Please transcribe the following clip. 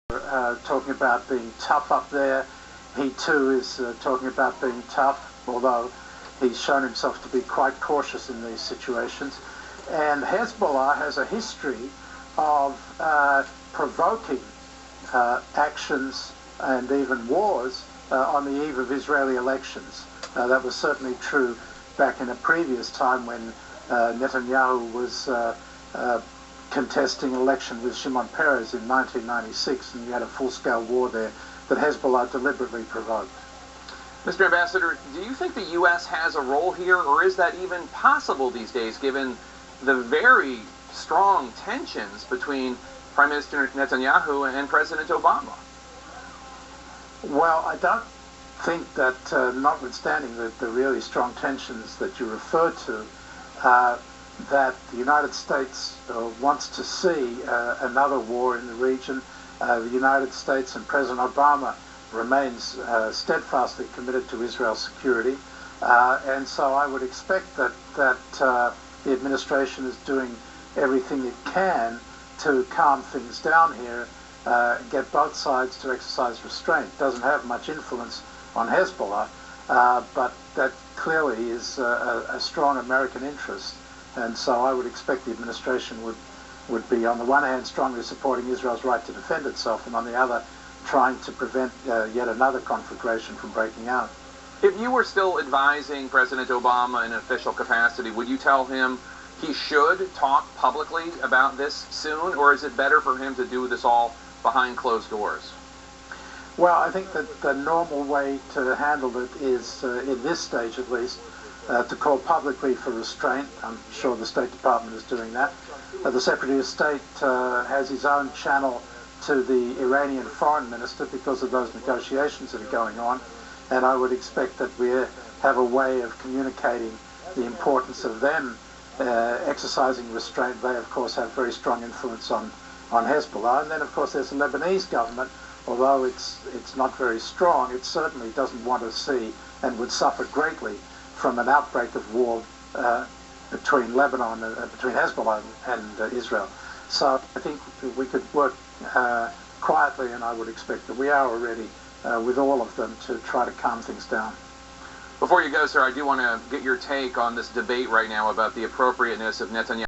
talking about being tough up there. He too is talking about being tough, although he's shown himself to be quite cautious in these situations. And Hezbollah has a history of provoking actions and even wars on the eve of Israeli elections. That was certainly true back in a previous time when Netanyahu was contesting an election with Shimon Peres in 1996, and you had a full-scale war there that Hezbollah deliberately provoked. Mr. Ambassador, do you think the U.S. has a role here, or is that even possible these days, given the very strong tensions between Prime Minister Netanyahu and President Obama? Well, I don't think that, notwithstanding the really strong tensions that you refer to, that the United States wants to see another war in the region. The United States and President Obama remains steadfastly committed to Israel's security, and so I would expect that the administration is doing everything it can to calm things down here, get both sides to exercise restraint. It doesn't have much influence on Hezbollah, but that clearly is a strong American interest. And so I would expect the administration would be, on the one hand, strongly supporting Israel's right to defend itself, and on the other, trying to prevent yet another conflagration from breaking out. If you were still advising President Obama in an official capacity, would you tell him he should talk publicly about this soon, or is it better for him to do this all behind closed doors? Well, I think that the normal way to handle it is, in this stage at least, to call publicly for restraint. I'm sure the State Department is doing that. The Secretary of State has his own channel to the Iranian foreign minister because of those negotiations that are going on, and I would expect that we have a way of communicating the importance of them exercising restraint. They, of course, have very strong influence on Hezbollah. And then, of course, there's the Lebanese government. Although it's not very strong, it certainly doesn't want to see and would suffer greatly from an outbreak of war between Lebanon, between Hezbollah and Israel. So I think we could work quietly, and I would expect that we are already with all of them to try to calm things down. Before you go, sir, I do want to get your take on this debate right now about the appropriateness of Netanyahu